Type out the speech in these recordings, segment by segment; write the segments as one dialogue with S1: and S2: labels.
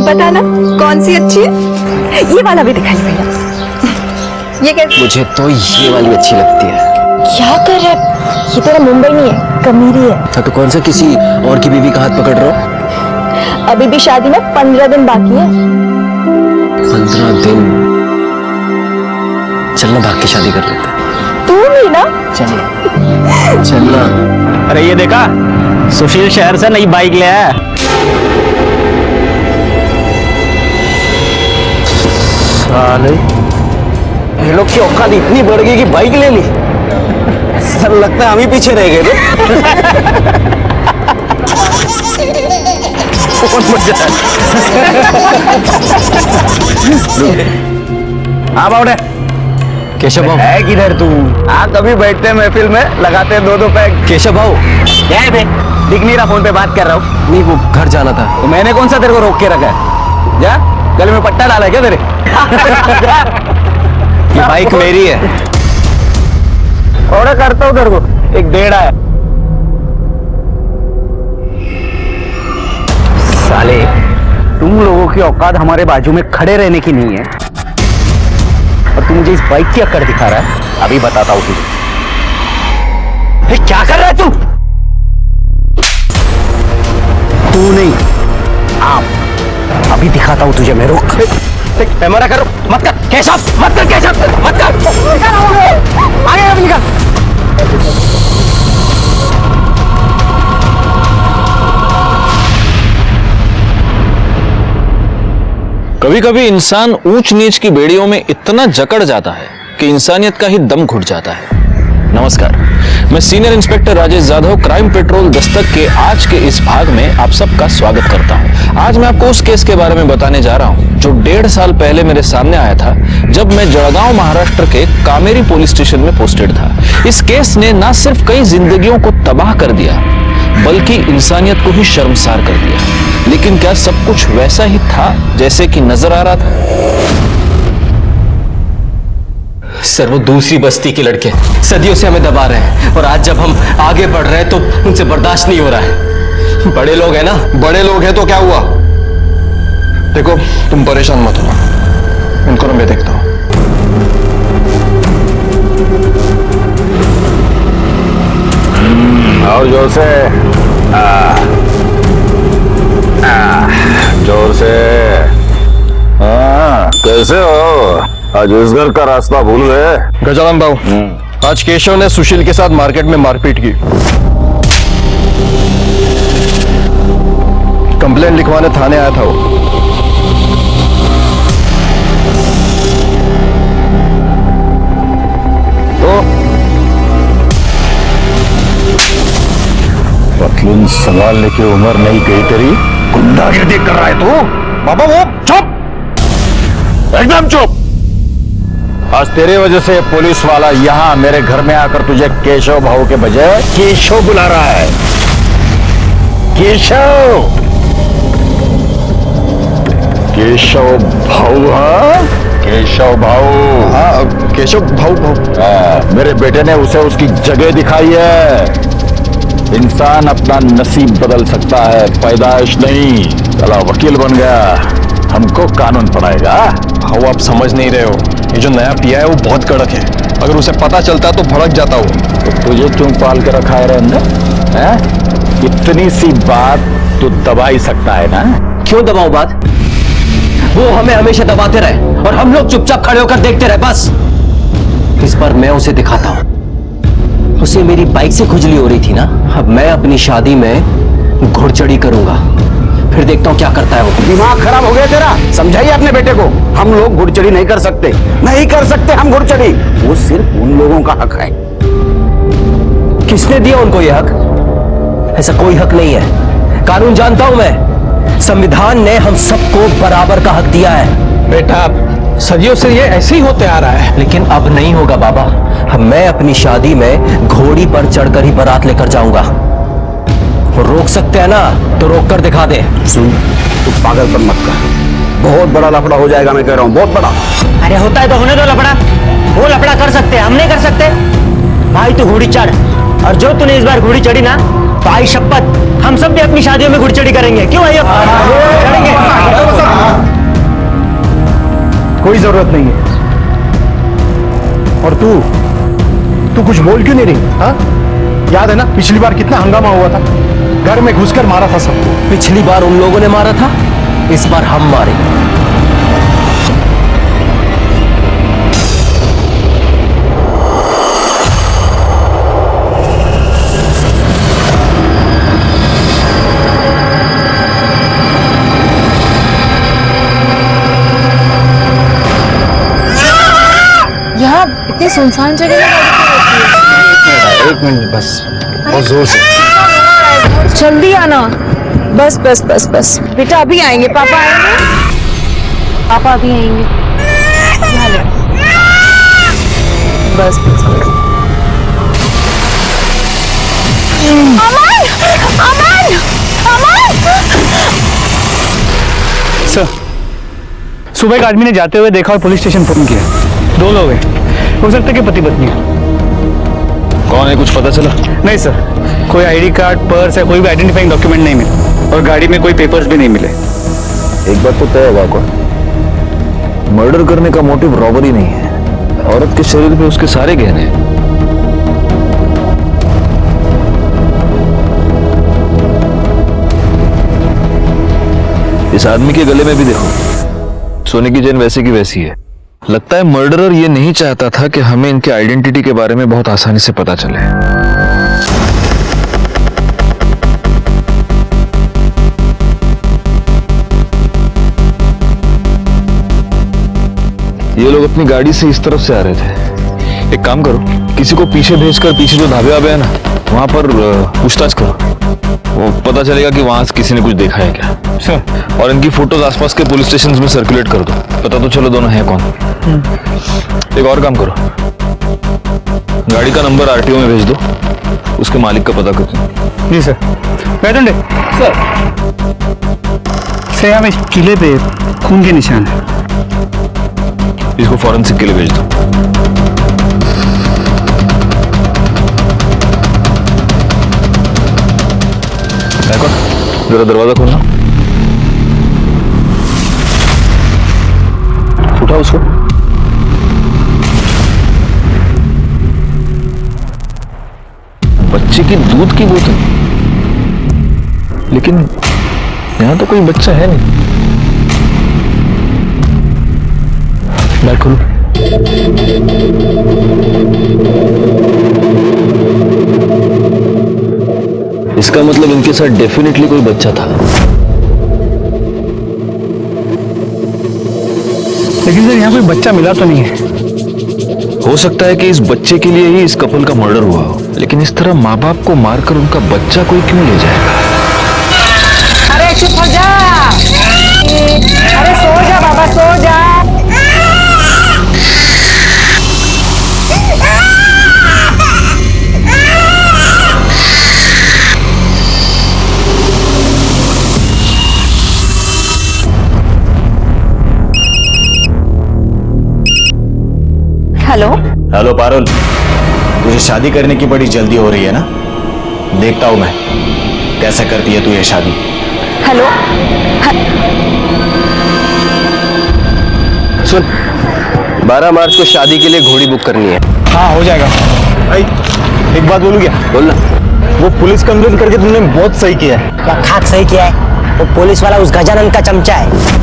S1: बताना कौन सी अच्छी है। ये वाला भी दिखाइए भैया। ये कैसे?
S2: मुझे तो ये वाली अच्छी लगती है।
S1: क्या कर रहा है? ये तेरा मुंबई नहीं है, कमीरी है।
S2: हाँ तो कौन सा किसी और की बीवी का हाथ पकड़ रहा हो?
S1: अभी भी शादी में 15 दिन बाकी है।
S2: 15 दिन? चलना भाग के शादी कर लेते हैं।
S1: तू भी ना?
S2: चलना चलना।
S3: अरे ये देखा, सुशील शहर से नई बाइक ले आया।
S2: साले ये लोग की औकात इतनी बढ़ गई कि बाइक ले ली। सर लगता है हम ही पीछे रह गए।
S3: हाँ बाउडे,
S2: केशव भाऊ
S3: है किधर तू? हाँ कभी बैठते हैं महफिल में, लगाते हैं 2-2 पैक।
S2: केशव भाऊ
S3: क्या है बे? दिख नहीं रहा, फोन पे बात कर रहा हूँ।
S2: नहीं वो घर जाना था।
S3: तो मैंने कौन सा तेरे को रोक के रखा है? जा, गले में पट्टा डाला है क्या तेरे?
S2: ये बाइक मेरी है।
S3: ऑर्डर करता हूँ तेरे को, एक डेढ़ है। साले तुम लोगों की औकात हमारे बाजू में खड़े रहने की नहीं है, और तू मुझे इस बाइक की अक्कड़ दिखा रहा है। अभी बताता हूँ तुझे। क्या कर रहा है तू? तू नहीं, आप। अभी दिखाता हूँ तुझे मैं। रुक, कैमरा करो, मत कर केशव, मत कर केशव, मत कर। आगे अब निकल।
S4: कभी कभी इंसान ऊंच नीच की बेड़ियों में इतना जकड़ जाता है कि इंसानियत का ही दम घुट जाता है। नमस्कार, मैं senior inspector Rajesh Jadhav crime petrol Dastak के आज के इस भाग में आप सबका स्वागत करता हूं। आज मैं आपको उस केस के बारे में बताने जा रहा हूं जो 1.5 साल पहले मेरे सामने आया था, जब मैं जळगांव महाराष्ट्र के कामेरी पुलिस स्टेशन में पोस्टेड था। इस केस ने न सिर्फ कई जिंदगियों को तबाह कर दिया बल्कि इंसानियत को ही शर्मसार कर दिया। लेकिन क्या सब कुछ वैसा ही था जैसे कि नजर आ रहा था?
S2: सर वो दूसरी बस्ती के लड़के सदियों से हमें दबा रहे हैं, और आज जब हम आगे बढ़ रहे हैं तो उनसे बर्दाश्त नहीं हो रहा है। बड़े लोग हैं ना।
S5: बड़े लोग हैं तो क्या हुआ? देखो तुम परेशान मत हो, इनको मैं देखता हूं।
S6: और जोर से, जोर से। कैसे हो? आज इस घर का रास्ता भूल गए?
S5: गजानन बाबू, आज केशव ने सुशील के साथ मार्केट में मारपीट की। कंप्लेंट लिखवाने थाने आया था वो।
S6: तो पतलून संभालने की उम्र नहीं गई तेरी, गुंडागिरी कर रहा है तू। बाबा वो चुप, एकदम चुप। आज तेरे वजह से पुलिस वाला यहाँ मेरे घर में आकर तुझे केशव भाऊ के बजाय केशव बुला रहा है। केशव, केशव भाऊ। हाँ केशव भाऊ।
S5: हाँ केशव भाऊ।
S6: मेरे बेटे ने उसे उसकी जगह दिखाई है। इंसान अपना नसीब बदल सकता है, पैदाइश नहीं। चला वकील बन गया, हमको कानून पढ़ाएगा।
S5: भाऊ आप समझ नहीं रहे हो, ये जो नया पिया है वो बहुत कड़क है। अगर उसे पता चलता तो भड़क जाता वो।
S6: तो तुझे क्यों पाल के रखा है रे अंदर? इतनी सी बात तू दबा ही सकता है ना?
S2: क्यों दबाऊं बात? वो हमें हमेशा दबाते रहे और हम लोग चुपचाप खड़े होकर देखते रहे। बस इस बार मैं उसे दिखाता हूं। उसे मेरी बाइक से खुजली हो रही थी ना, अब मैं अपनी शादी में घुड़चढ़ी करूंगा, फिर देखता हूं क्या करता है वो।
S3: दिमाग खराब हो गया तेरा? समझाइए अपने बेटे को, हम लोग घुड़चढ़ी नहीं कर सकते, नहीं कर सकते हम घुड़चढ़ी। वो सिर्फ उन लोगों का हक है।
S2: किसने दिया उनको ये हक? ऐसा कोई हक नहीं है। कानून जानता हूं मैं, संविधान ने हम सबको बराबर का हक दिया है।
S5: बेटा सदियों से ये ऐसे ही होते आ रहा है।
S2: लेकिन अब नहीं होगा बाबा। अब मैं अपनी शादी में घोड़ी पर चढ़कर ही बारात लेकर जाऊंगा। वो रोक सकते हैं ना, तो रोक कर दिखा दे।
S3: सुन, तू पागलपन मत कर, बहुत बड़ा लफड़ा हो जाएगा, मैं कह रहा हूँ, बहुत बड़ा।
S7: अरे होता है तो होने दो लफड़ा। वो लफड़ा कर सकते हैं, हम नहीं कर सकते। भाई तू घोड़ी चढ़, और जो तूने इस बार घोड़ी चढ़ी ना, तो आई शपथ हम सब भी अपनी शादियों में घुड़चढ़ी करेंगे, क्यों भाई? चढ़ेंगे।
S3: कोई जरूरत नहीं है। और तू कुछ बोल क्यों नहीं रही? हाँ, याद है ना पिछली बार कितना हंगामा हुआ था? घर में घुसकर मारा था सबको।
S2: पिछली बार उन लोगों ने मारा था, इस बार हम मारेंगे।
S1: यहाँ इतनी सुनसान जगह में
S5: एक मिनट बस, बहुत जोर से।
S1: जल्दी आना। बस बस बस बस बेटा, अभी आएंगे पापा, आएंगे पापा, अभी आएंगे। यहाँ ले। बस बस बस। अमन! अमन! अमन!
S3: सर, सुबह एक आदमी ने जाते हुए देखा और पुलिस स्टेशन फोन किया। 2 लोग हैं, हो सकता है कि पति पत्नी है।
S4: कौन है, कुछ पता चला?
S3: नहीं सर, कोई आईडी कार्ड, पर्स या कोई भी आइडेंटिफाइंग डॉक्यूमेंट नहीं मिले और गाड़ी में कोई पेपर्स भी नहीं मिले।
S6: एक बात तो तय होगा को, मर्डर करने का मोटिव रॉबरी नहीं है। औरत के शरीर पे उसके सारे गहने हैं। इस आदमी के गले में भी देखो, सोने की चेन वैसे की वैसी है। लगता है मर्डरर ये नहीं चाहता था कि हमें इनके आइडेंटिटी के बारे में बहुत आसानी से पता चले। ये लोग अपनी गाड़ी से इस तरफ से आ रहे थे। एक काम करो, किसी को पीछे भेजकर पीछे जो ढाबे वाबे है ना, वहां पर पूछताछ करो। वो पता चलेगा कि वहां से किसी ने कुछ देखा है क्या।
S3: सर,
S6: और इनकी फोटोज आसपास के पुलिस स्टेशन में सर्कुलेट कर दो, पता तो चलो दोनों हैं कौन। एक और काम करो, गाड़ी का नंबर आरटीओ में भेज दो, उसके मालिक का पता करो।
S3: जी सर। बैठे सर, यहाँ में किले पे खून के निशान है।
S6: इसको फॉरेंसिक के लिए भेज दो। जरा दरवाजा खोलना, उठा उसको। बच्चे की दूध की बोतल, लेकिन यहां तो कोई बच्चा है नहीं। बैग खोलो। इसका मतलब इनके साथ डेफिनेटली कोई बच्चा था।
S3: लेकिन सर, यहाँ कोई बच्चा मिला तो नहीं है।
S6: हो सकता है कि इस बच्चे के लिए ही इस कपल का मर्डर हुआ हो, लेकिन इस तरह माँ बाप को मारकर उनका बच्चा कोई क्यों ले जाएगा?
S1: अरे चुप हो जा, अरे सो जा बाबा, सो जा। हेलो
S8: हेलो पारुल, तुझे शादी करने की बड़ी जल्दी हो रही है ना? देखता हूं मैं कैसे करती है तू ये शादी।
S1: हेलो,
S2: सुन, 12 मार्च को शादी के लिए घोड़ी बुक करनी है।
S3: हाँ, हो जाएगा।
S8: भाई एक बात बोलूं क्या?
S2: बोलना।
S8: वो पुलिस कंप्लेन करके तुमने बहुत सही किया है।
S7: क्या खाक सही किया है? वो पुलिस वाला उस गजानन का चमचा है।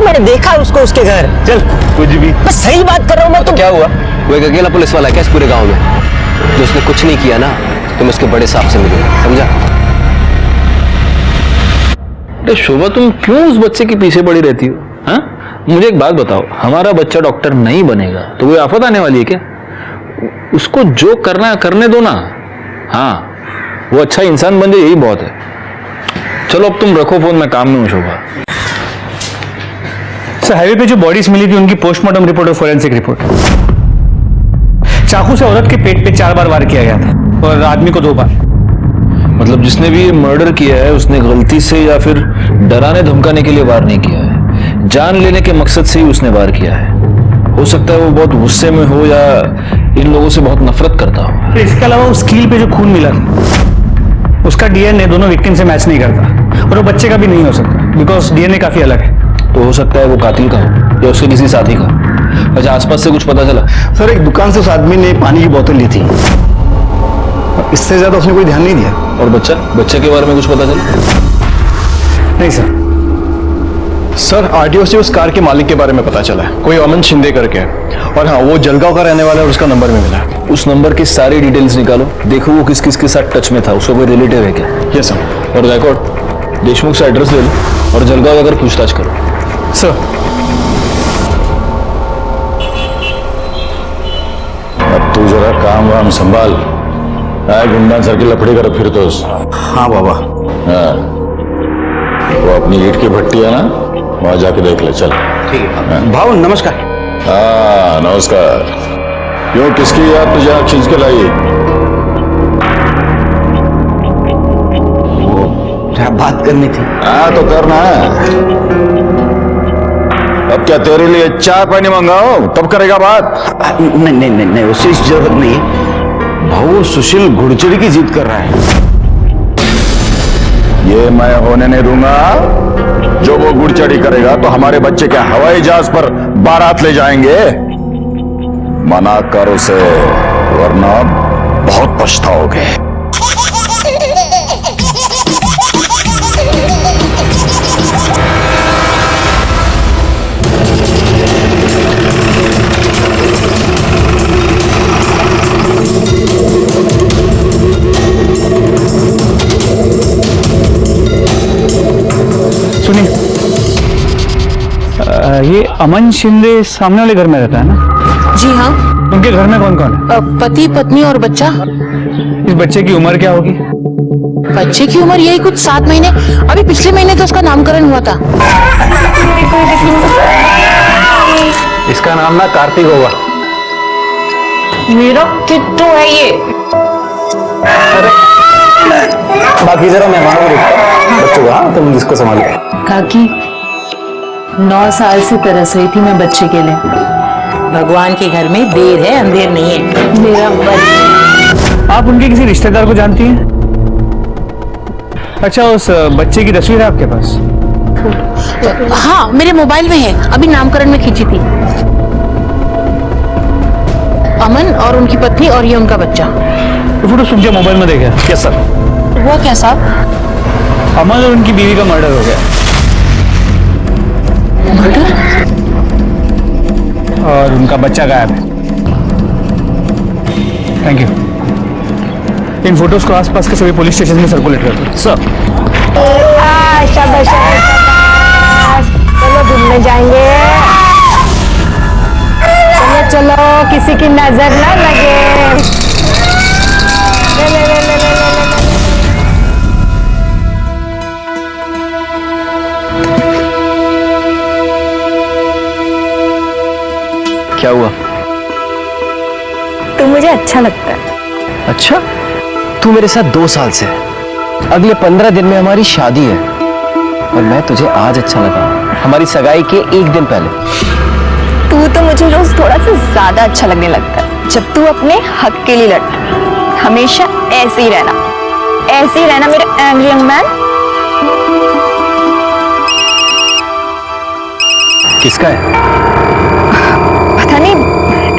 S7: मैंने देखा उसको उसके घर।
S8: चल कुछ भी,
S7: बस सही बात कर रहा हूँ मैं।
S2: तो क्या हुआ? वो एक अकेला पुलिस वाला है क्या इस पूरे गांव में? जो उसने कुछ नहीं किया ना, तुम उसके बड़े साहब से मिलोगे, समझा?
S6: अरे शोभा, तुम क्यों उस बच्चे के पीछे पड़ी रहती हो? हाँ, मुझे एक बात बताओ, हमारा बच्चा डॉक्टर नहीं बनेगा तो कोई आफत आने वाली है क्या? उसको जो करना है करने दो ना। हाँ, वो अच्छा इंसान बन जाए, यही बहुत है। चलो अब तुम रखो फोन, मैं काम में हूं शोभा।
S3: सर, हाईवे पे जो बॉडीज मिली थी उनकी पोस्टमार्टम रिपोर्ट और फोरेंसिक रिपोर्ट। चाकू से औरत के पेट पे 4 बार वार किया गया था और आदमी को 2 बार।
S6: मतलब जिसने भी ये मर्डर किया है उसने गलती से या फिर डराने धमकाने के लिए वार नहीं किया है, जान लेने के मकसद से ही उसने वार किया है। हो सकता है वो बहुत गुस्से में हो या इन लोगों से बहुत नफरत करता हो।
S3: इसके अलावा उस कील पे जो खून मिला था उसका डीएनए दोनों विक्टिम से मैच नहीं करता और वो बच्चे का भी नहीं हो सकता बिकॉज डीएनए काफी अलग है।
S4: तो हो सकता है वो कातिल का हो या उसके किसी साथी का। अच्छा, आसपास से कुछ पता चला?
S8: सर एक दुकान से उस आदमी ने पानी की बोतल ली थी, इससे ज्यादा उसने कोई ध्यान नहीं दिया।
S4: और बच्चे के बारे में कुछ पता चला?
S3: नहीं सर।
S5: सर आरटीओ से उस कार के मालिक के बारे में पता चला है, कोई अमन शिंदे करके है। और हाँ, वो जलगांव का रहने वाला है और उसका नंबर भी मिला है।
S4: उस नंबर की सारी डिटेल्स निकालो, देखो वो किस किस के साथ टच में था, उसका कोई रिलेटिव है क्या।
S5: Yes sir.
S4: और गायकवाड़, देशमुख से एड्रेस ले लो और जलगांव अगर पूछताछ करो।
S3: सर
S6: अब तू जरा काम वाम संभाल, गुंडा सर की लफड़ी कर फिर तो।
S8: हाँ बाबा।
S6: हाँ, वो अपनी ईट की भट्टी है ना, वहां जाके देख ले। चल
S8: ठीक है भाऊ, नमस्कार।
S6: हाँ नमस्कार। क्यों, किसकी याद तुझे यहाँ खींच के लाई?
S8: बात करनी थी।
S6: हाँ तो करना है। अब क्या तेरे लिए चाय पानी मंगाओ तब करेगा बात?
S8: नहीं नहीं नहीं नहीं, उससे जरूरत नहीं है भाऊ। सुशील घुड़चड़ी की जिद कर रहा है।
S6: ये मैं होने नहीं दूंगा। जो वो गुड़चड़ी करेगा तो हमारे बच्चे क्या हवाई जहाज पर बारात ले जाएंगे? मना कर उसे, वरना बहुत पछताओगे।
S3: सुनिए, ये अमन शिंदे सामने वाले घर में रहता है ना?
S1: जी हाँ।
S3: उनके घर में कौन कौन है?
S1: पति, पत्नी और बच्चा।
S3: इस बच्चे की उम्र क्या होगी?
S1: बच्चे की उम्र यही कुछ 7 महीने। अभी पिछले महीने तो उसका नामकरण हुआ था।
S3: इसका नाम ना कार्तिक होगा।
S1: मेरा किट्टू है ये।
S3: बाकी जरा मेहमानों को देखो, बच्चों का। हाँ, तुम इसको संभालो।
S9: काकी 9 साल से तरस रही थी मैं बच्चे के लिए।
S10: भगवान के घर में देर है अंधेर नहीं है।
S9: मेरा बच्चा।
S3: आप उनके किसी रिश्तेदार को जानती हैं? अच्छा, उस बच्चे की तस्वीर है आपके पास?
S1: हाँ, मेरे मोबाइल में है, अभी नामकरण में खींची थी। अमन और उनकी पत्नी और ये उनका बच्चा।
S3: तो फोटो सुन के मोबाइल में देखा?
S8: Yes sir.
S1: हुआ क्या साहब?
S3: अमन और उनकी बीवी का मर्डर हो गया।
S1: मर्डर?
S3: और उनका बच्चा गायब है। Thank you. इन फोटोज को आसपास के सभी पुलिस स्टेशन में सर्कुलेट कर दो। सर।
S1: चलो घूमने जाएंगे। चलो चलो, किसी की नजर ना लगे। ले ले ले ले ले ले ले।
S2: क्या हुआ?
S1: तू मुझे अच्छा लगता है।
S2: अच्छा, तू मेरे साथ 2 साल से है। अगले 15 दिन में हमारी शादी है और मैं तुझे आज अच्छा लगा, हमारी सगाई के 1 दिन पहले।
S1: तू तो मुझे रोज थोड़ा सा ज्यादा अच्छा लगने लगता है जब तू अपने हक के लिए लड़ता है। हमेशा ऐसे ही रहना मेरे एंग्री यंग मैन।
S2: किसका है?
S1: पता नहीं,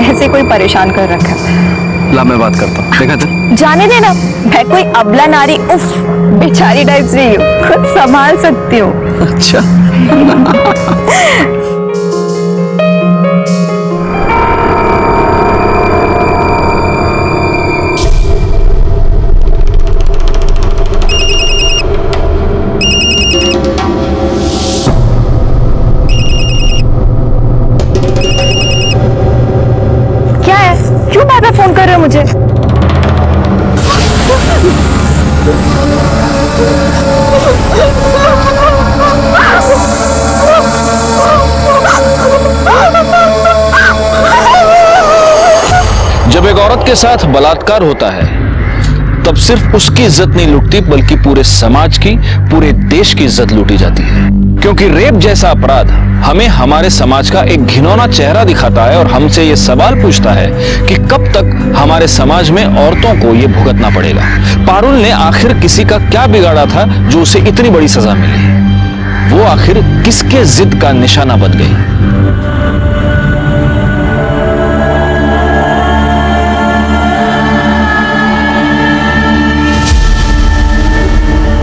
S1: ऐसे कोई परेशान कर रखा है।
S2: ला मैं बात करता हूँ, देखा था?
S1: जाने देना, मैं कोई अबला नारी उफ बेचारी टाइप से ही हूँ, खुद संभाल सकती हूँ।
S2: अच्छा।
S1: क्या है, क्यों बार बार फोन कर रहे हो मुझे?
S4: जब एक औरत के साथ बलात्कार होता है तब सिर्फ उसकी इज्जत नहीं लूटती बल्कि पूरे समाज की, पूरे देश की इज्जत लूटी जाती है। क्योंकि रेप जैसा अपराध हमें हमारे समाज का एक घिनौना चेहरा दिखाता है और हमसे यह सवाल पूछता है कि कब तक हमारे समाज में औरतों को यह भुगतना पड़ेगा। पारुल ने आखिर किसी का क्या बिगाड़ा था जो उसे इतनी बड़ी सजा मिली? वो आखिर किसके जिद का निशाना बन गई?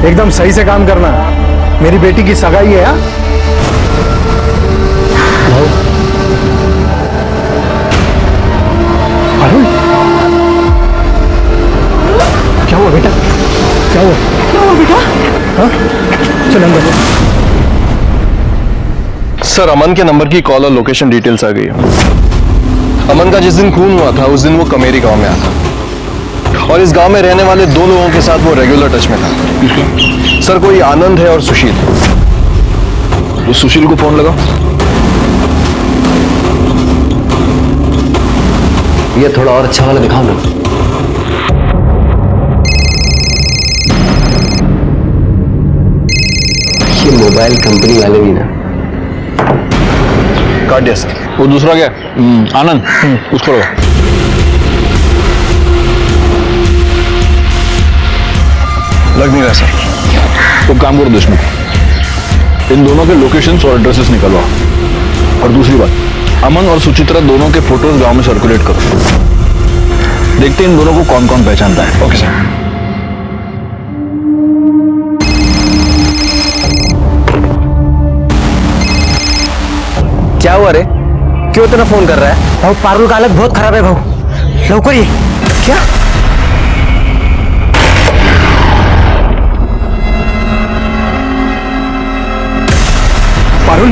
S5: एकदम सही से काम करना। मेरी बेटी की सगाई है। अरुण, क्या हुआ बेटा? क्या हुआ?
S1: क्या हुआ बेटा?
S5: हाँ? चल अंदर। सर, अमन के नंबर की कॉल और लोकेशन डिटेल्स आ गई है। अमन का जिस दिन खून हुआ था उस दिन वो कमेरी गांव में आया था और इस गांव में रहने वाले 2 लोगों के साथ वो रेगुलर टच में था। सर, कोई आनंद है और सुशील।
S4: तो सुशील को फोन लगा।
S2: ये थोड़ा और अच्छा वाला दिखाओ ना। ये मोबाइल कंपनी वाले भी ना।
S5: काट दिया सर।
S4: वो दूसरा क्या? आनंद, उसको लगा।
S5: लग नहीं रहा सर।
S4: तो काम करो देशमुख, इन दोनों के लोकेशंस और एड्रेसेस निकलवाओ। और दूसरी बात, अमन और सुचित्रा दोनों के फोटोज गांव में सर्कुलेट करो। देखते हैं इन दोनों को कौन कौन पहचानता है।
S5: Okay sir.
S2: क्या हुआ रे? क्यों इतना फोन कर रहा है?
S7: भाऊ पारुल का हालत बहुत खराब है भाऊ, लौकर ये।
S2: क्या?
S5: पारुल,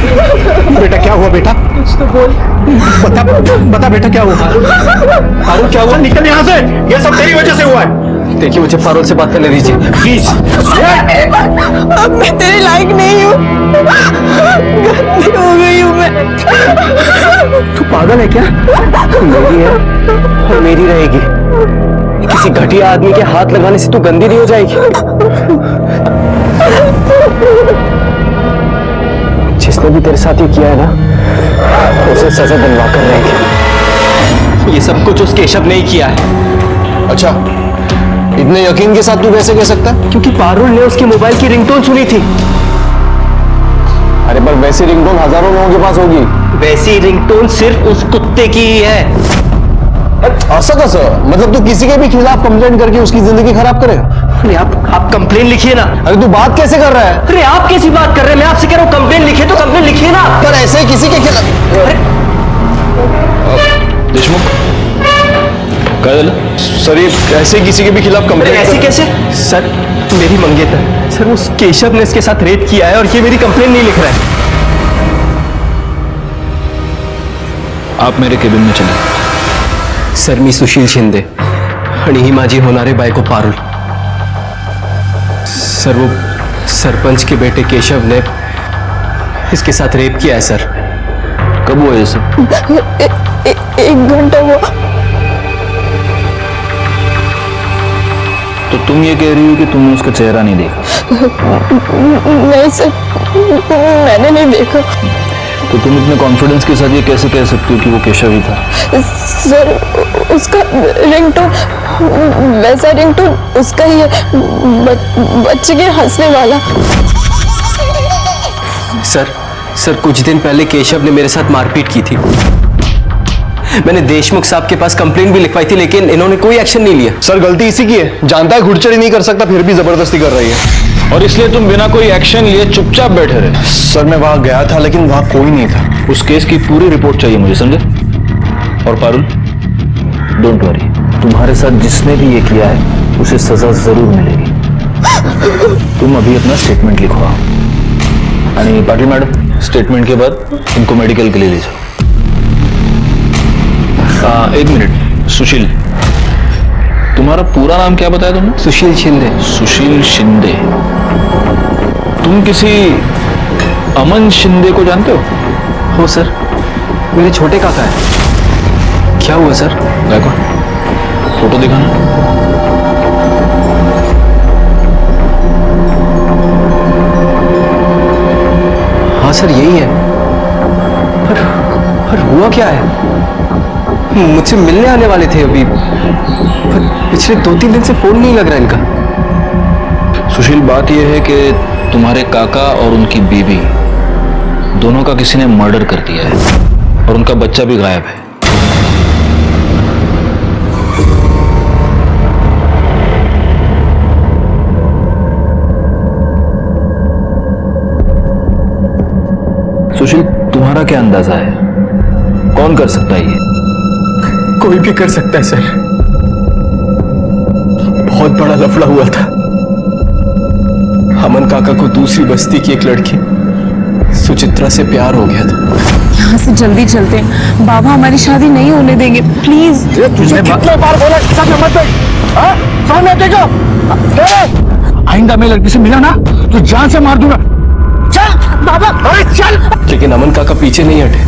S5: बेटा क्या हुआ बेटा? कुछ तो बोल। बता बेटा क्या हुआ? पारुल क्या हुआ? निकल यहाँ से, ये सब तेरी वजह से हुआ है।
S2: देखिए, मुझे पारुल से बात करने दीजिए प्लीज।
S1: अब मैं तेरे लायक नहीं हूँ, गलती हो गई हूँ मैं।
S2: तू पागल है क्या? मेरी है और मेरी रहेगी। किसी घटिया आदमी के हाथ लगाने से तू गंदी नहीं हो जाएगी। जिसने भी तेरे साथ ये किया है ना, उसे सजा दिलवा कर रहेगी। ये सब कुछ उस केशव ने ही किया है।
S5: अच्छा, इतने यकीन के साथ तू कैसे कह सकता है?
S2: क्योंकि पारुल ने उसके मोबाइल की रिंगटोन सुनी थी।
S5: अरे पर वैसी रिंगटोन हजारों लोगों के पास होगी।
S2: वैसी रिंगटोन सिर्फ उस कुत्ते की ही है।
S5: ऐसा कैसा? मतलब तू किसी के भी खिलाफ कंप्लेंट करके उसकी जिंदगी खराब करेगा?
S2: अरे आप कंप्लेन लिखिए ना।
S5: अरे तू बात कैसे कर रहा है?
S2: अरे आप कैसी बात कर रहे हैं? मैं आपसे कह रहा हूँ कंप्लेन लिखिए तो कंप्लेन लिखिए ना।
S5: पर ऐसे किसी के खिलाफ?
S4: देशमुख क्या दिल?
S5: सर, ये ऐसे किसी के भी खिलाफ कंप्लेंट?
S2: ऐसे कैसे? सर, मेरी मंगेतर सर, उस केशव ने इसके साथ रेप किया है और ये मेरी कंप्लेन नहीं लिख रहा है।
S4: आप मेरे केबिन में चले।
S2: सर, मी सुशील शिंदे आणि ही माझी होणारे बायको पारुल। सर, वो सरपंच के बेटे केशव ने इसके साथ रेप किया है सर।
S4: कब हुआ ये सब?
S1: 1 घंटा हुआ।
S4: तो तुम ये कह रही हो कि तुमने उसका चेहरा नहीं देखा?
S1: नहीं सर, मैंने नहीं देखा।
S4: तो तुम इतने कॉन्फिडेंस के साथ ये कैसे कह सकती हो कि वो केशव ही था?
S1: सर, उसका रिंगटोन, वैसा रिंगटोन उसका ही है, बच्चे के हंसने वाला।
S2: सर, कुछ दिन पहले केशव ने मेरे साथ मारपीट की थी। मैंने देशमुख साहब के पास कंप्लेंट भी लिखवाई थी, लेकिन इन्होंने कोई एक्शन नहीं लिया।
S5: सर, गलती इसी की है। जानता है घुड़चढ़ी नहीं कर सकता, फिर भी जबरदस्ती कर रही है।
S4: और इसलिए तुम बिना कोई एक्शन लिए चुपचाप बैठे रहे?
S5: सर, मैं वहां गया था लेकिन वहां कोई नहीं था।
S4: उस केस की पूरी रिपोर्ट चाहिए मुझे, समझे? और पारुल, डोंट वरी, तुम्हारे साथ जिसने भी ये किया है उसे सजा जरूर मिलेगी। तुम अभी अपना स्टेटमेंट लिखवाओ। आणि पाटिल मैडम, स्टेटमेंट के बाद इनको मेडिकल के लिए ले जाओ। 1 मिनट, सुशील, तुम्हारा पूरा नाम क्या बताया तुमने?
S2: सुशील शिंदे।
S4: सुशील शिंदे। तुम किसी अमन शिंदे को जानते हो?
S2: हो सर, मेरे छोटे काका है। क्या हुआ सर?
S4: देखो, फोटो दिखाना।
S2: सर यही है। पर हुआ क्या है? मुझसे मिलने आने वाले थे अभी, पर पिछले 2-3 दिन से फोन नहीं लग रहा इनका।
S4: सुशील, बात यह है कि तुम्हारे काका और उनकी बीवी दोनों का किसी ने मर्डर कर दिया है और उनका बच्चा भी गायब है। सुशील, तुम्हारा क्या अंदाजा है, कौन कर सकता है ये?
S2: कोई भी कर सकता है सर। बहुत बड़ा लफड़ा हुआ था। अमन काका को दूसरी बस्ती की एक लड़की सुचित्रा से प्यार हो गया था।
S1: यहाँ से जल्दी चलते हैं, बाबा हमारी शादी नहीं होने देंगे, प्लीज।
S3: तुझे कितने बार बोला सब मत देख, हाँ? सामने देखो। आइंदा मैं लड़की से मिला ना तो जान से मार दूंगा। चल बाबा, अरे चल।
S2: लेकिन अमन काका पीछे नहीं हटे,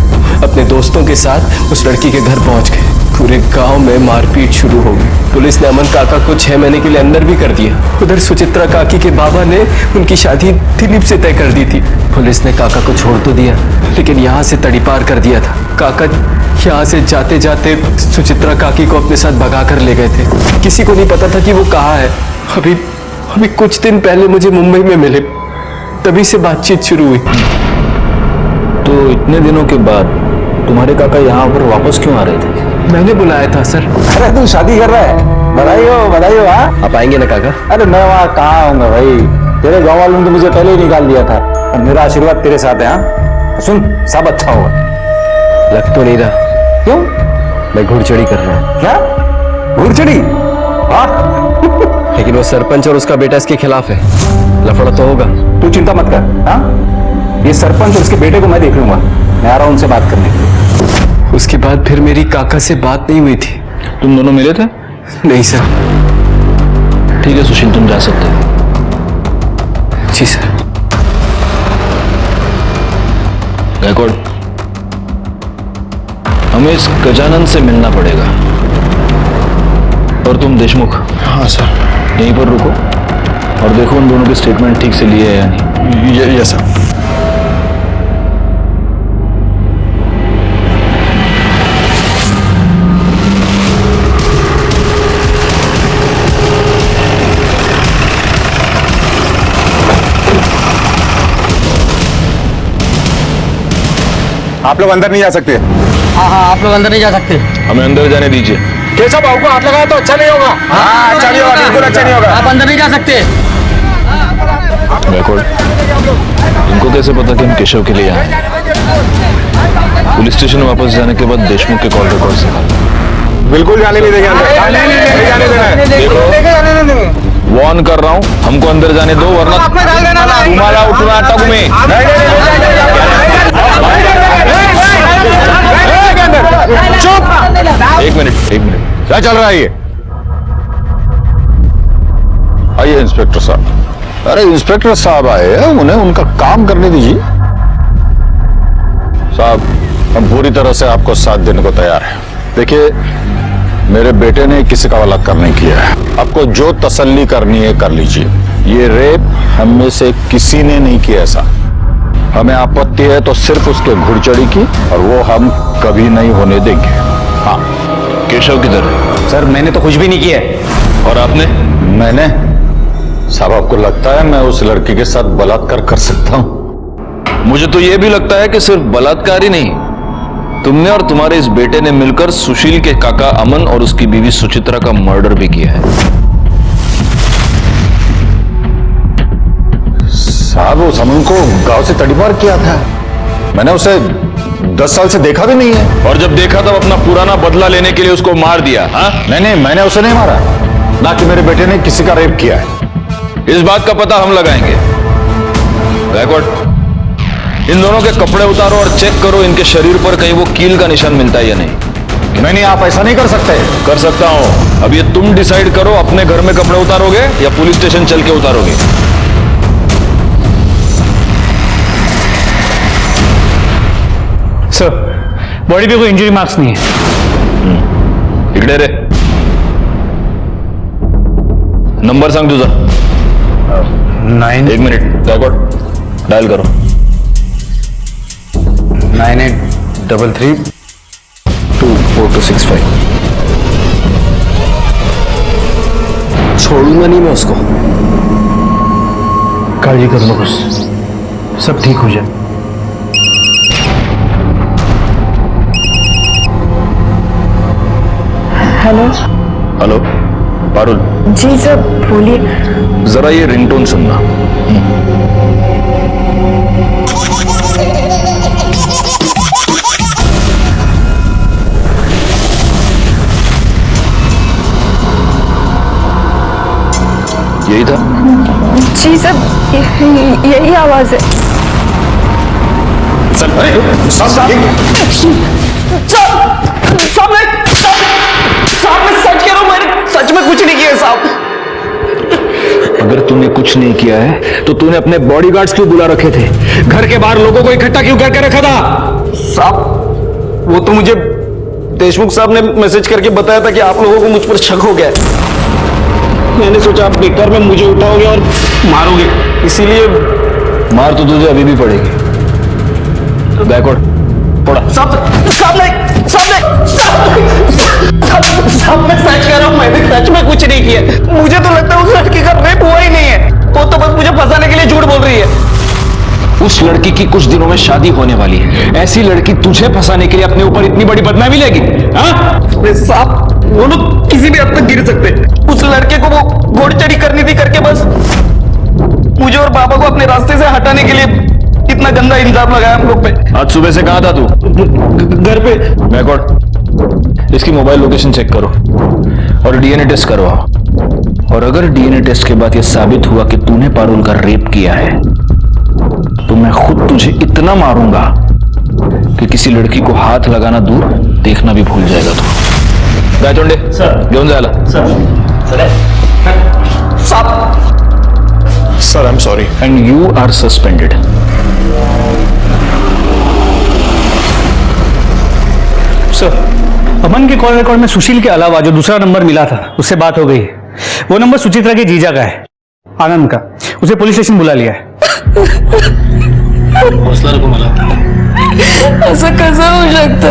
S2: अपने दोस्तों के साथ उस लड़की के घर पहुंच गए। पूरे गांव में मारपीट शुरू हो गई। पुलिस ने अमन काका को 6 महीने के लिए अंदर भी कर दिया। उधर सुचित्रा काकी के बाबा ने उनकी शादी दिलीप से तय कर दी थी। पुलिस ने काका को छोड़ तो दिया, लेकिन यहाँ से तड़ीपार कर दिया था। काका यहाँ से जाते जाते सुचित्रा काकी को अपने साथ भगा कर ले गए थे। किसी को नहीं पता था कि वो कहाँ है। अभी कुछ दिन पहले मुझे मुंबई में मिले, तभी से बातचीत शुरू हुई।
S4: तो इतने दिनों के बाद तुम्हारे काका यहाँ पर वापस क्यों आ रहे थे?
S2: मैंने बुलाया था सर।
S3: अरे तू शादी कर रहा है, बधाई हो हाँ?
S2: आप आएंगे ना काका?
S3: अरे मैं वहाँ कहाँ आऊंगा भाई, तेरे गाँव वालों ने तो मुझे पहले ही निकाल दिया था। और मेरा आशीर्वाद तेरे साथ है। हाँ सुन, सब अच्छा होगा।
S2: लग तो नहीं रहा।
S3: क्यों?
S2: मैं घुड़चढ़ी कर रहा हूँ।
S3: क्या घुड़चढ़ी? हाँ
S2: लेकिन वो सरपंच और उसका बेटा इसके खिलाफ है। लफड़ा तो होगा।
S3: तू चिंता मत कर। हाँ ये सरपंच और उसके बेटे को मैं देख लूंगा। मैं आ रहा हूं उनसे बात करने के लिए।
S2: उसके बाद फिर मेरी काका से बात नहीं हुई थी।
S4: तुम दोनों मिले थे?
S2: नहीं सर।
S4: ठीक है सुशील, तुम जा सकते हो।
S2: जी सर।
S4: गायकवाड़, हमें इस गजानन से मिलना पड़ेगा। और तुम देशमुख,
S5: हाँ सर।
S4: यहीं पर रुको और देखो उन दोनों के स्टेटमेंट ठीक से लिए है या नहीं।
S5: ये सर।
S6: आप लोग अंदर नहीं जा सकते।
S7: हाँ आप लोग अंदर नहीं जा सकते।
S4: हमें अंदर जाने दीजिए।
S6: केशव बाबू को हाथ लगाया तो अच्छा नहीं होगा। हाँ अच्छा नहीं होगा, बिल्कुल अच्छा नहीं होगा।
S7: आप अंदर नहीं जा सकते।
S4: गायकवाड़, तुमको कैसे पता कि हम केशव के लिए आए? पुलिस स्टेशन वापस जाने के बाद देशमुख के कॉल रिकॉर्ड से
S6: बिल्कुल जाने नहीं देंगे अंदर। जाने नहीं देना।
S4: वार्न कर रहा हूँ, हमको अंदर जाने दो वरना तुम्हारा उठना टग में।
S6: चुप।
S4: एक मिनट।
S6: क्या चल रहा है ये?
S5: आइए इंस्पेक्टर साहब। अरे इंस्पेक्टर साहब आए हैं, उन्हें उनका काम करने दीजिए। साहब, हम पूरी तरह से आपको साथ देने को तैयार हैं। देखिए, मेरे बेटे ने किसी का बलात्कार नहीं किया है। आपको जो तसल्ली करनी है कर लीजिए। ये रेप हम में से किसी ने नहीं किया। ऐसा हमें आपत्ति है तो सिर्फ उसके घुड़चढ़ी की, और वो हम कभी नहीं होने देंगे। हाँ।
S4: केशव किधर है?
S3: सर मैंने तो कुछ भी नहीं किया।
S4: और आपने?
S5: मैंने? साहब, आपको लगता है मैं उस लड़की के साथ बलात्कार कर सकता हूं?
S4: मुझे तो यह भी लगता है कि सिर्फ बलात्कार ही नहीं, तुमने और तुम्हारे इस बेटे ने मिलकर सुशील के काका अमन और उसकी बीवी सुचित्रा का मर्डर भी किया है।
S5: साहब, उस अमन को गांव से तड़ीपार किया था। मैंने उसे 10 साल से देखा भी नहीं है।
S4: और जब देखा तब अपना पुराना बदला लेने के लिए उसको मार दिया। हाँ?
S5: नहीं, मैंने उसे नहीं मारा, ना कि मेरे बेटे ने किसी का रेप किया है।
S4: इस बात का पता हम लगाएंगे। गायकवाड़, इन दोनों के कपड़े उतारो और चेक करो इनके शरीर पर कहीं वो कील का निशान मिलता है या नहीं।
S5: नहीं, आप ऐसा नहीं कर सकते।
S4: कर सकता हूं। अब ये तुम डिसाइड करो, अपने घर में कपड़े उतारोगे या पुलिस स्टेशन चल के उतारोगे।
S3: सर, बॉडी पे कोई इंजरी मार्क्स नहीं है।
S4: इकडे रे, नंबर सांग तुझा।
S3: 9।
S4: एक मिनिट, गायकवाड़ डायल करो।
S5: 9833242265।
S2: छोड़ूंगा नहीं मैं उसको।
S3: काळजी करू नकोस, सब ठीक हो जाए।
S1: हेलो।
S5: हेलो पारुल,
S1: जी सर बोलिए।
S5: जरा ये रिंगटोन सुनना। यही था?
S1: जी सर यही आवाज है।
S3: सच कह रहा हूं, मैंने सच में कुछ नहीं किया साहब।
S6: अगर तूने कुछ नहीं किया है तो तूने अपने बॉडीगार्ड्स क्यों बुला रखे थे? घर के बाहर लोगों को इकट्ठा क्यों करके रखा था?
S3: साहब वो तो मुझे देशमुख साहब ने मैसेज करके बताया था कि आप लोगों को मुझ पर शक हो गया है। मैंने सोचा आप बेकार में मुझे उठाओगे और मारोगे, इसीलिए।
S5: मार तो तुझे अभी भी पड़ेगी। बैकवर्ड थोड़ा।
S3: साहब मैं सच कह रहा हूं, मैंने सच में कुछ नहीं किया। मुझे तो लगता है उस लड़की का रेप हुआ ही नहीं है, वो तो बस मुझे फंसाने के लिए झूठ बोल रही है।
S6: उस लड़की की कुछ दिनों में शादी होने वाली है, ऐसी लड़की तुझे फंसाने के लिए अपने ऊपर इतनी बड़ी बदनामी लेगी?
S3: साहब वो लोग किसी भी हद तक गिर सकते। उस लड़के को वो घोड़चढ़ी करनी थी करके बस मुझे और बाबा को अपने रास्ते से हटाने के लिए इतना गंदा इल्जाम लगाया हम लोग पे।
S5: आज सुबह से कहां था तू?
S3: घर पे।
S5: बैकवर्ड, इसकी मोबाइल लोकेशन चेक करो और डीएनए टेस्ट करवाओ।
S6: और अगर डीएनए टेस्ट के बाद यह साबित हुआ कि तूने पारुल का रेप किया है तो मैं खुद तुझे इतना मारूंगा कि किसी लड़की को हाथ लगाना दूर देखना भी भूल जाएगा तू।
S5: गायतोंडे
S3: सर।
S5: घेऊन जायला। Sir I am sorry
S6: and you are suspended.
S3: Sir Aman के कॉल रिकॉर्ड में सुशील के अलावा जो दूसरा नंबर मिला था उससे बात हो गई। वो नंबर सुचित्रा के जीजा का है, आनंद का। उसे पुलिस स्टेशन बुला लिया है।
S5: हौसला रखो मला।
S1: ऐसा कैसे हो सकता?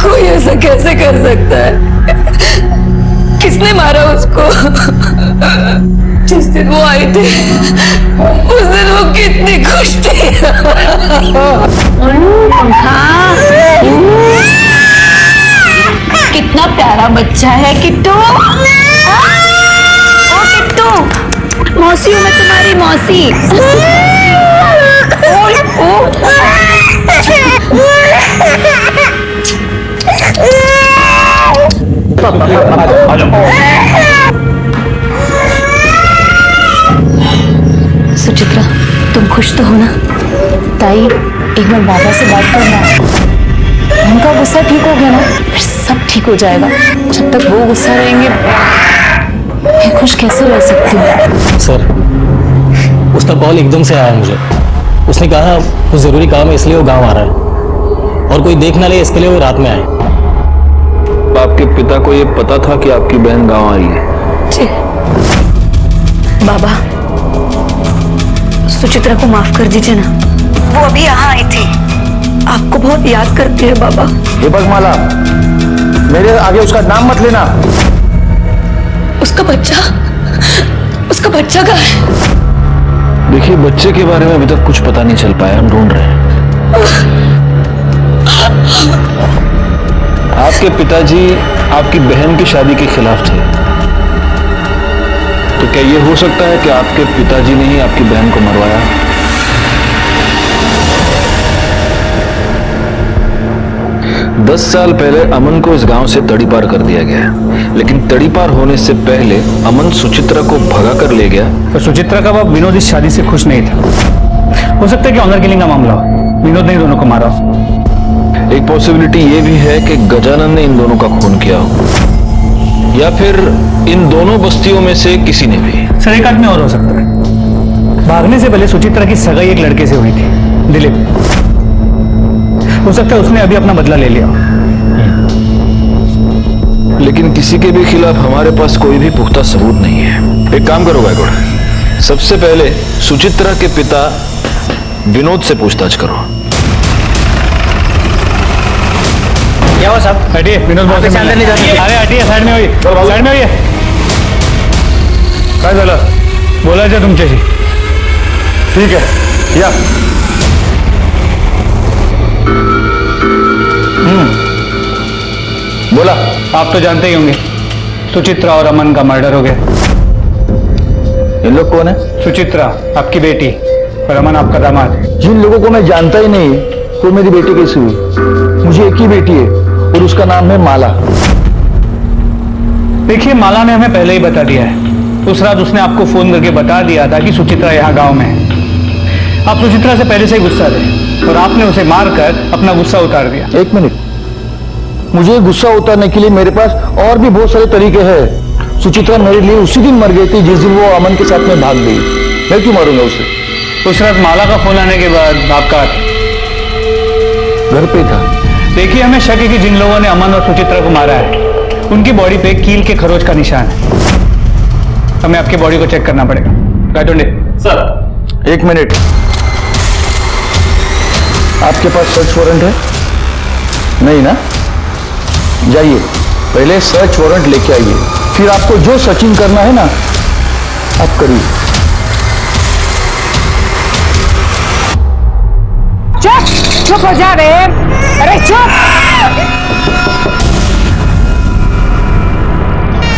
S1: कोई ऐसा कैसे कर सकता है? किसने मारा उसको? जिस दिन वो आई थी उस दिन वो कितनी खुश थी। हाँ कितना प्यारा बच्चा है किट्टू। ओ किट्टू, मौसी हूँ मैं तुम्हारी मौसी। सुचित्रा तुम खुश तो हो ना? ताई एक बार बाबा से बात करना, उनका गुस्सा ठीक हो गया ना फिर सब ठीक हो जाएगा। जब तक वो गुस्सा रहेंगे मैं खुश कैसे रह सकती हूँ?
S2: सर उसका कॉल एकदम से आया मुझे। उसने कहा कुछ जरूरी काम है इसलिए वो गांव आ रहा है और कोई देख ना ले इसके लिए वो रात में आए।
S5: आपके पिता को ये पता था कि आपकी बहन गांव आ रही है?
S1: जी बाबा, सुचित्रा को माफ कर दीजिए ना, वो अभी यहाँ आई थी, आपको बहुत याद करती है बाबा।
S3: दीपक माला, मेरे आगे उसका नाम मत लेना।
S1: उसका बच्चा कहाँ है?
S5: देखिए बच्चे के बारे में अभी तक कुछ पता नहीं चल पाया, हम ढूंढ रहे हैं। आपके पिताजी आपकी बहन की शादी के खिलाफ थे, तो क्या यह हो सकता है कि आपके पिताजी ने ही आपकी बहन को मरवाया? 10 साल पहले अमन को इस गांव से तड़ीपार कर दिया गया, लेकिन तड़ीपार होने से पहले अमन सुचित्रा को भगा कर ले गया।
S3: तो सुचित्रा का बाप विनोद इस शादी से खुश नहीं था। हो सकता है कि ऑनर किलिंग का मामला हो, विनोद ने दोनों को मारा।
S5: एक पॉसिबिलिटी ये भी है कि गजानन ने इन दोनों का खून किया हो, या फिर इन दोनों बस्तियों में से किसी ने भी।
S3: सर एक आदमी और हो सकता है। भागने से पहले सुचित्रा की सगाई एक लड़के से हुई थी, दिलीप। हो सकता है उसने अभी अपना बदला ले लिया।
S5: लेकिन किसी के भी खिलाफ हमारे पास कोई भी पुख्ता सबूत नहीं है। एक काम करो गायकवाड़, सबसे पहले सुचित्रा के पिता
S4: विनोद से पूछताछ करो।
S3: क्या हुआ साहब?
S6: हटिए, विनोद बहुत
S3: अंदर नहीं जाने।
S6: अरे हटिए, साइड में होइए, साइड में होइए। काय झालं? बोलायचं तुमच्याशी। ठीक है, या। बोला। आप तो जानते ही होंगे, सुचित्रा और अमन का मर्डर हो गया।
S8: इन लोग कौन है?
S6: सुचित्रा आपकी बेटी और अमन आपका दामाद।
S8: जिन लोगों को मैं जानता ही नहीं तो मेरी बेटी कैसी हुई? मुझे एक ही बेटी है और उसका नाम है माला।
S6: देखिए, माला ने हमें पहले ही बता दिया है। उस रात उसने आपको फोन करके बता दिया था कि सुचित्रा यहाँ गांव में है। आप सुचित्रा से पहले से ही गुस्सा थे और आपने उसे मारकर अपना गुस्सा उतार दिया।
S8: एक मिनट, मुझे गुस्सा उतारने के लिए मेरे पास और भी बहुत सारे तरीके हैं। सुचित्रा मेरे लिए उसी दिन मर गई थी जिस दिन वो अमन के साथ में भाग गई। मैं क्यों मारूंगा उसे?
S6: उस रात माला का फोन आने के बाद आपका
S8: घर पे था।
S6: देखिए, हमें शक है कि जिन लोगों ने अमन और सुचित्रा को मारा है उनकी बॉडी पे कील के खरोच का निशान है। हमें आपकी बॉडी को चेक करना पड़ेगा। Right sir.
S8: एक मिनट, आपके पास सर्च वारंट है? नहीं ना? जाइए, पहले सर्च वारंट लेके आइए, फिर आपको जो सर्चिंग करना है ना आप करिए।
S10: चुप हो जा रे। अरे चुप।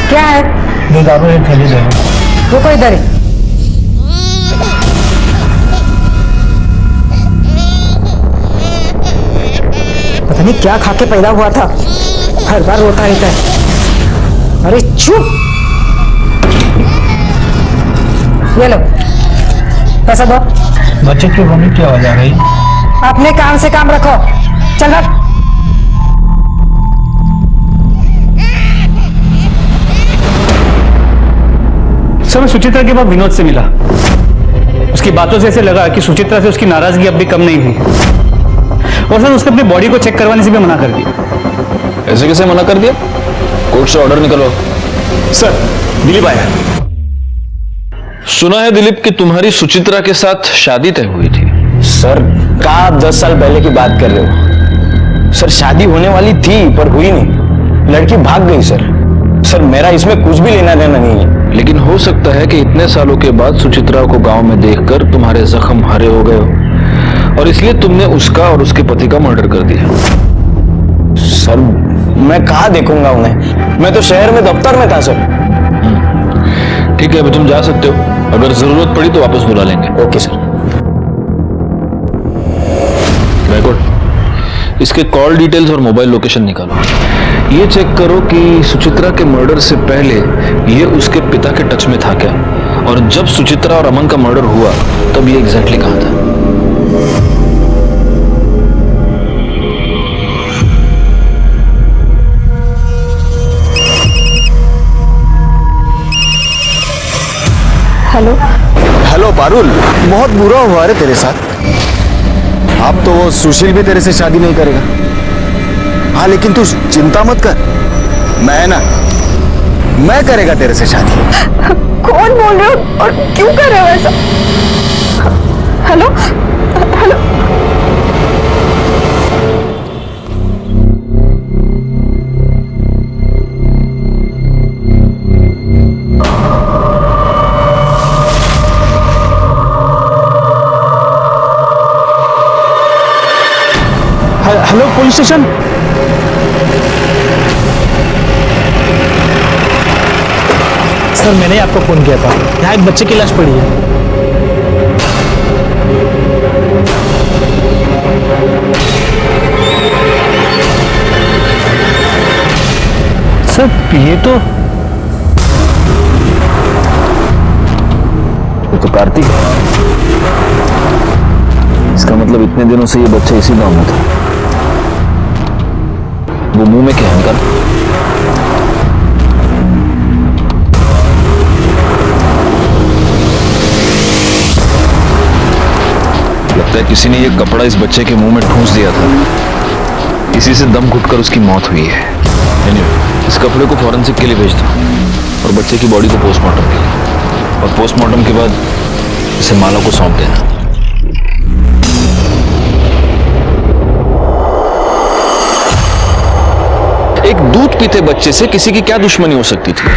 S10: क्या है? रुको इधर ही। पता नहीं क्या खा के पैदा हुआ था, हर बार रोता रहता है। अरे चुप। ये लो पैसा दो।
S8: बच्चे की रोने की आवाज आ रही?
S10: अपने काम से काम रखो। चल रख।
S6: सर, मैं सुचित्रा के बाद विनोद से मिला। उसकी बातों से ऐसे लगा कि सुचित्रा से उसकी नाराजगी अब भी कम नहीं हुई और सर उसने अपनी बॉडी को चेक करवाने से भी मना कर दिया।
S4: ऐसे कैसे मना कर दिया? कोर्ट से ऑर्डर निकलो।
S8: सर, दिलीप आया।
S4: सुना है दिलीप कि तुम्हारी सुचित्रा के साथ शादी तय हुई थी।
S8: सर, का आप 10 साल पहले की बात कर रहे हो? सर, शादी होने वाली थी पर हुई नहीं। लड़की भाग गई सर। सर, मेरा इसमें कुछ भी लेना देना नहीं है।
S4: लेकिन हो सकता है कि इतने सालों के बाद सुचित्रा को गांव में देखकर तुम्हारे जख्म हरे हो गए हो और इसलिए तुमने उसका और उसके पति का मर्डर कर दिया।
S8: सर, मैं कहाँ देखूंगा उन्हें? मैं तो शहर में दफ्तर में था सर।
S4: ठीक है, अभी तुम जा सकते हो। अगर जरूरत पड़ी तो वापस बुला लेंगे।
S8: Okay sir.
S4: बैकवर्ड, इसके कॉल डिटेल्स और मोबाइल लोकेशन निकालो। ये चेक करो कि सुचित्रा के मर्डर से पहले ये उसके पिता के टच में था क्या, और जब सुचित्रा और अमन का मर्डर हुआ तब ये एग्जैक्टली कहां था।
S1: हेलो
S8: हेलो पारुल, बहुत बुरा हुआ रे तेरे साथ। अब तो वो सुशील भी तेरे से शादी नहीं करेगा। हाँ, लेकिन तू चिंता मत कर, मैं ना मैं करेगा तेरे से शादी।
S1: कौन बोल रहे हो और क्यों कर रहे हो ऐसा? Hello hello.
S8: Hello, police station.
S3: Sir, मैंने ही आपको फोन किया था। यहाँ एक बच्चे की लाश पड़ी है। सर, ये तो
S4: कार्तिक है। इसका मतलब इतने दिनों से ये बच्चा इसी गांव में था। वो मुंह में क्या है अंकल? लगता है किसी ने ये कपड़ा इस बच्चे के मुंह में ठूंस दिया था। इसी से दम घुटकर उसकी मौत हुई है। Anyway, इस कपड़े को फॉरेंसिक के लिए भेज दो और बच्चे की बॉडी को पोस्टमार्टम के लिए, और पोस्टमार्टम के बाद इसे माला को सौंप देना। एक दूध पीते बच्चे से किसी की क्या दुश्मनी हो सकती थी?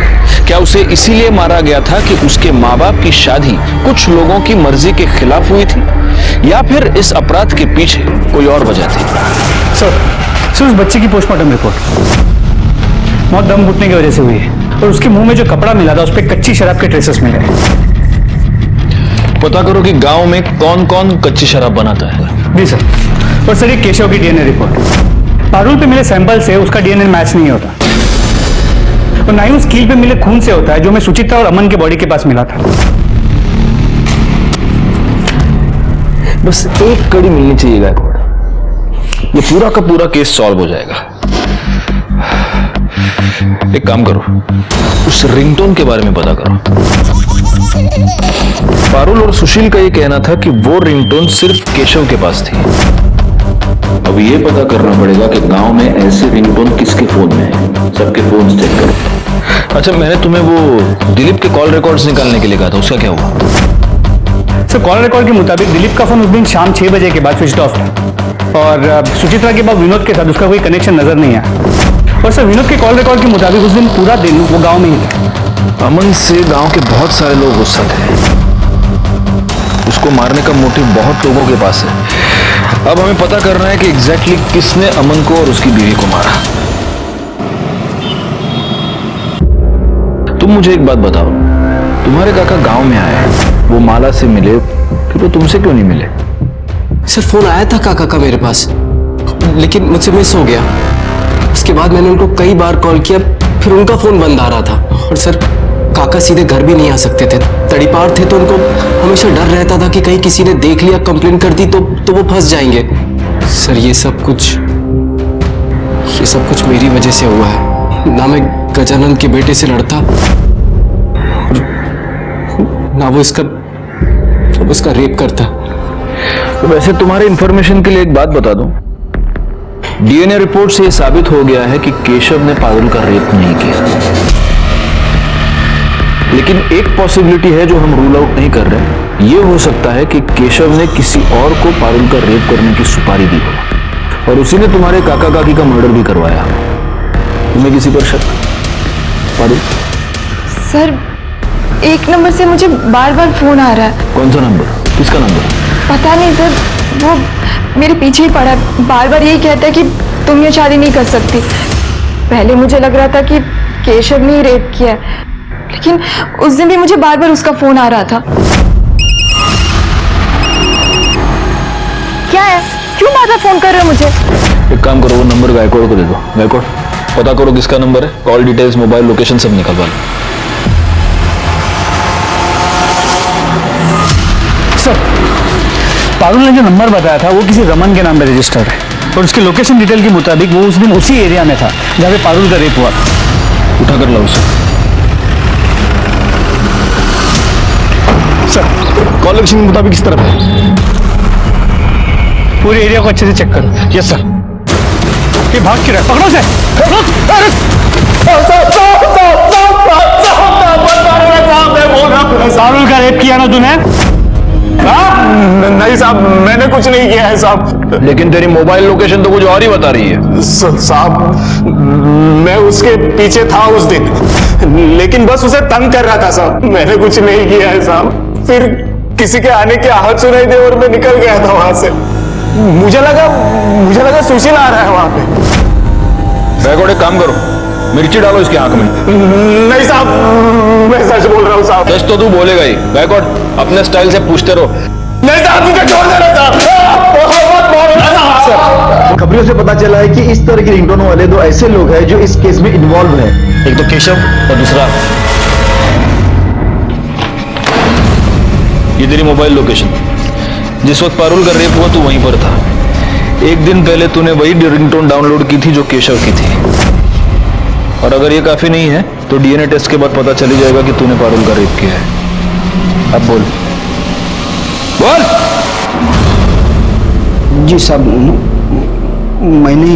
S4: क्या उसे इसीलिए मारा गया था कि उसके माँ बाप की शादी कुछ लोगों की मर्जी के खिलाफ हुई थी, या फिर इस अपराध के पीछे कोई और वजह थी?
S3: सर उस बच्चे की पोस्टमार्टम रिपोर्ट मौत दम घुटने की वजह से हुई है, और उसके मुंह में जो कपड़ा मिला था उस पर कच्ची शराब के ट्रेसेस मिले।
S4: पता करो कि गांव में कौन कौन कच्ची शराब बनाता है।
S3: जी सर। और सर ये केशव की डीएनए रिपोर्ट, पारुल पे मिले सैंपल से उसका डीएनए मैच नहीं होता, और ना ही उस कील पे मिले खून से होता है जो मैं सुचित्रा और अमन के बॉडी के पास मिला था।
S4: बस एक कड़ी मिलनी चाहिए गायकवाड़, ये पूरा का पूरा केस सॉल्व हो जाएगा। एक काम करो, उस रिंगटोन के बारे में पता करो। पारुल और सुशील का ये कहना था कि वो रिंगटोन सिर्फ केशव के पास थी। अब ये पता करना पड़ेगा कि गांव में ऐसे रिंगटोन किसके फोन में है। सबके फोन चेक करो। अच्छा, मैंने तुम्हें वो दिलीप के कॉल रिकॉर्ड्स निकालने के लिए कहा था, उसका क्या हुआ?
S3: सर कॉल रिकॉर्ड के मुताबिक दिलीप का फोन उस दिन शाम 6 बजे के बाद स्विच ऑफ था, और सुचित्रा के बाद विनोद के साथ उसका कोई कनेक्शन नजर नहीं आया। और सर विनोद के कॉल रिकॉर्ड के मुताबिक उस दिन पूरा दिन वो गांव में ही था।
S4: अमन से गांव के बहुत सारे लोग गुस्सा थे, उसको मारने का मोटिव बहुत लोगों के पास है। अब हमें पता करना है कि एग्जैक्टली किसने अमन को और उसकी बीवी को मारा। तुम मुझे एक बात बताओ, तुम्हारे काका गांव में आए, वो माला से मिले, फिर वो तुमसे क्यों नहीं मिले?
S2: सर फोन आया था काका का मेरे पास, लेकिन मुझसे मिस हो गया। उसके बाद मैंने उनको कई बार कॉल किया, फिर उनका फोन बंद आ रहा था। और सर काका सीधे घर भी नहीं आ सकते थे, तड़ीपार थे, तो उनको हमेशा डर रहता था कि कहीं किसी ने देख लिया, कंप्लेन कर दी तो वो फंस जाएंगे। सर ये सब कुछ मेरी वजह से हुआ है। ना मैं गजानन के बेटे से लड़ता, ना वो इसका रेप करता।
S4: तो वैसे तुम्हारे इंफॉर्मेशन के लिए एक बात बता दूं, डीएनए रिपोर्ट से यह साबित हो गया है कि केशव ने पारुल का रेप नहीं किया। लेकिन एक पॉसिबिलिटी है जो हम रूल आउट नहीं कर रहे। ये हो सकता है कि केशव ने किसी और को पारुल का रेप करने की सुपारी दी हो, और उसी ने तुम्हारे काका काकी का मर्डर भी करवाया। तुम्हें किसी पर शक? पारुल?
S11: सर 1 नंबर से मुझे बार बार फोन आ रहा है।
S4: कौन सा नंबर? किसका नंबर?
S11: पता नहीं सर, वो मेरे पीछे ही पड़ा है, बार बार यही कहता है कि तुम ये शादी नहीं कर सकती। पहले मुझे लग रहा था कि केशव ने ही रेप किया है, लेकिन उस दिन भी मुझे बार बार उसका फोन आ रहा था। क्या है, क्यों बार बार फोन कर रहे हो मुझे?
S4: एक काम करो, वो नंबर गायकवाड़ को दे दो। गायकवाड़ पता करो किसका नंबर है, कॉल डिटेल्स, मोबाइल लोकेशन सब निकलवा लो।
S3: सर पारुल ने जो नंबर बताया था वो किसी रमन के नाम पे रजिस्टर्ड है, और उसके लोकेशन डिटेल के मुताबिक वो उस दिन उसी एरिया में था जहाँ पे पारुल का रेप हुआ।
S4: उठा कर लाओ उसे।
S3: सर
S5: कॉल लोकेशन के मुताबिक किस तरफ है?
S3: पूरे एरिया को अच्छे से चेक करो। Yes sir. ये भाग क्यों रहा है? पकड़ो उसे। पारुल का रेप किया ना तूने?
S5: नहीं साहब, मैंने कुछ नहीं किया है साहब।
S4: लेकिन तेरी मोबाइल लोकेशन तो कुछ और ही बता रही है।
S5: साहब मैं उसके पीछे था उस दिन, लेकिन बस उसे तंग कर रहा था साहब, मैंने कुछ नहीं किया है साहब। फिर किसी के आने की आहट सुनाई दी और मैं निकल गया था वहां से। मुझे लगा सुशील आ रहा है वहां पे।
S4: गायकवाड़ एक काम करो, मिर्ची डालो इसकी आंख में।
S5: नहीं साहब, मैं सच बोल रहा हूँ साहब।
S4: सच तो तू बोलेगा ही। गायकवाड़ अपने स्टाइल से पूछते रहो।
S5: नहीं साहब, मुझे छोड़ देना साहब।
S8: खबरों से पता चला है कि इस तरह की रिंगटोन वाले 2 ऐसे लोग हैं जो इस केस में इन्वॉल्व हैं।
S4: एक तो केशव और दूसरा ये तेरी मोबाइल लोकेशन। जिस वक्त पारुल का रेप हुआ तू वहीं पर था। एक दिन पहले तूने वही रिंगटोन डाउनलोड की थी जो केशव की थी। और अगर ये काफी नहीं है तो डीएनए टेस्ट के बाद पता चली जाएगा कि तूने पारुल का रेप किया है। अब बोल बोल।
S12: जी साहब, मैंने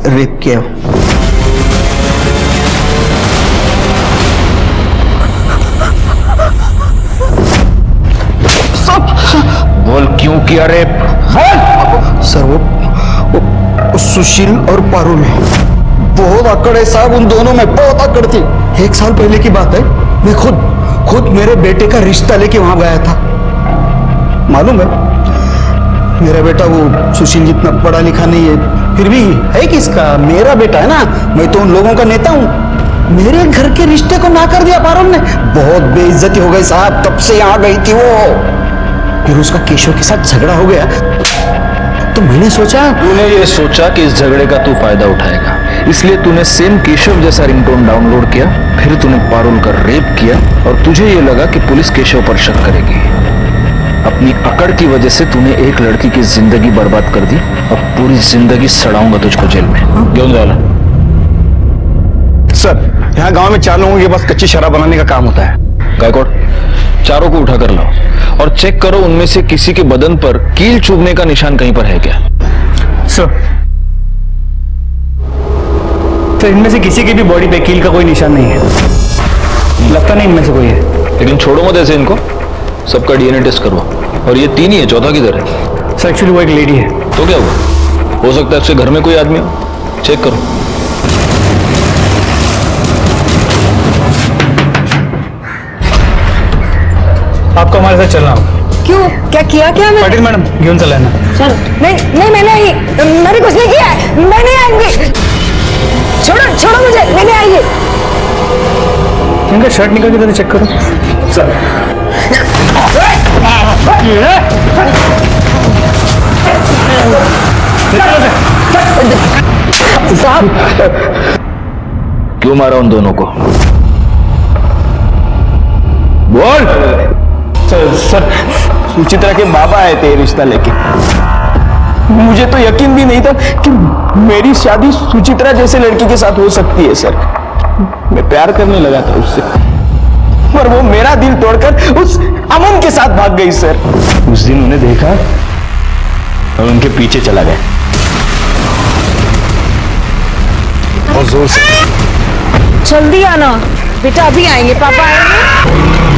S12: रेप किया।
S4: बोल क्यों किया रेप? बोल।
S12: सर वो सुशील और पारुल
S8: बहुत अकड़ है साहब, उन दोनों में बहुत अकड़ थी। 1 साल पहले की बात है, मैं खुद मेरे बेटे का रिश्ता लेके वहां गया था। मालूम है, मेरा बेटा वो सुशील जितना पढ़ा लिखा नहीं है, फिर भी है किसका, मेरा बेटा है ना। मैं तो उन लोगों का नेता हूं। मेरे घर के रिश्ते को ना कर दिया पारुल ने। बहुत बेइज्जती हो गई साहब, तब से यहां गई थी वो। फिर उसका केशव के साथ झगड़ा हो गया, तो मैंने सोचा।
S4: तूने ये सोचा कि इस झगड़े का तू फायदा उठाएगा, इसलिए तूने सेम केशव जैसा रिंगटोन डाउनलोड किया, फिर तूने पारुल का रेप किया और तुझे ये लगा कि पुलिस केशव पर शक करेगी। अपनी अकड़ की वजह से तूने एक लड़की की जिंदगी बर्बाद कर दी। अब पूरी जिंदगी सड़ाऊंगा तुझको जेल में। क्यों जाला?
S8: सर, यहाँ गांव में 4 लोगों के पास कच्ची शराब बनाने का काम होता है।
S4: गायकवाड़, चारों को उठा कर लाओ और चेक करो उनमें से किसी के बदन पर कील चुभने का निशान कहीं पर है क्या।
S3: सर, इनमें से किसी की भी बॉडी पे कील का कोई निशान नहीं है। लगता नहीं इनमें से कोई है।
S4: लेकिन छोड़ो मत ऐसे इनको, सबका डीएनए टेस्ट करवा। और ये 3 ही है, चौथा किधर है?
S3: सर एक्चुअली वो एक लेडी है।
S4: तो क्या हुआ? हो सकता है उसके घर में कोई आदमी हो। चेक करो।
S3: आपको हमारे साथ चलना होगा।
S10: क्यों? क्या किया क्या मैं?
S3: पाटिल मैडम, घेऊन चला ना।
S10: चल। नहीं मैंने कुछ नहीं किया है। मैं नहीं आऊंगी। छोड़ो मुझे, मैं नहीं आएंगी।
S3: इनका शर्ट निकाल के जरा चेक करो। सर,
S10: साहब,
S4: क्यों मारा उन दोनों को? बोल।
S12: सर, सुचित्रा के बाबा आए थे रिश्ता लेके। मुझे तो यकीन भी नहीं था कि मेरी शादी सुचित्रा जैसे लड़की के साथ हो सकती है सर। मैं प्यार करने लगा था उससे, पर वो मेरा दिल तोड़कर उस अमन के साथ भाग गई सर।
S3: उस दिन उन्हें देखा और उनके पीछे चला गया।
S8: बहुत जोर से।
S10: जल्दी आना बेटा, अभी आएंगे, पापा आएंगे।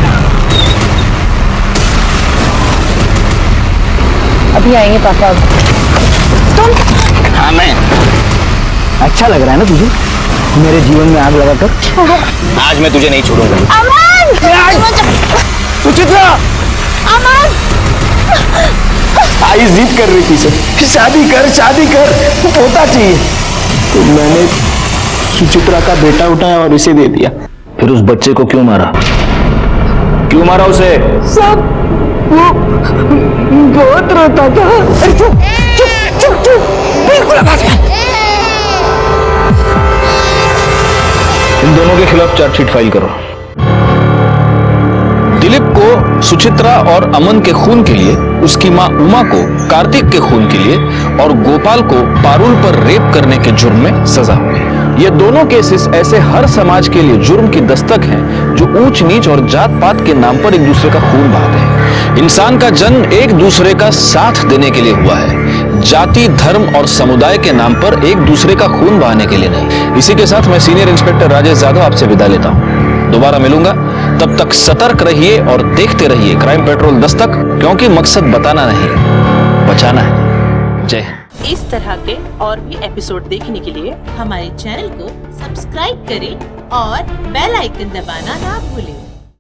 S10: अभी आएंगे पापा। तुम?
S3: हाँ मैं। अच्छा लग रहा है ना तुझे मेरे जीवन में आग लगाकर?
S2: आज मैं तुझे नहीं छोड़ूंगा।
S10: अमन!
S12: सुचित्रा!
S10: अमन!
S12: आई जिद कर रही थी सर, शादी कर, होता चाहिए। तो मैंने सुचित्रा का बेटा उठाया और इसे दे दिया।
S4: फिर उस बच्चे को क्यों मारा? क्यों मारा उसे?
S10: सब वो बहुत रोता था। चुप, बिल्कुल आवाज मत।
S4: इन दोनों के खिलाफ चार्जशीट फाइल करो। दिलीप को सुचित्रा और अमन के खून के लिए, उसकी मां उमा को कार्तिक के खून के लिए और गोपाल को पारुल पर रेप करने के जुर्म में सजा हुई। ये दोनों केसेस ऐसे हर समाज के लिए जुर्म की दस्तक हैं जो ऊंच नीच और जात पात के नाम पर एक दूसरे का खून बहाते हैं। इंसान का जन्म एक दूसरे का साथ देने के लिए हुआ है, जाति, धर्म और समुदाय के नाम पर एक दूसरे का खून बहाने के लिए नहीं। इसी के साथ मैं सीनियर इंस्पेक्टर राजेश जाधव आपसे विदा लेता हूं। दोबारा मिलूंगा, तब तक सतर्क रहिए और देखते रहिए क्राइम पेट्रोल दस्तक, क्योंकि मकसद बताना नहीं, बचाना है। जय हिंद।
S13: इस तरह के और भी एपिसोड देखने के लिए हमारे चैनल को सब्सक्राइब करें और बेल आइकन दबाना ना भूलें।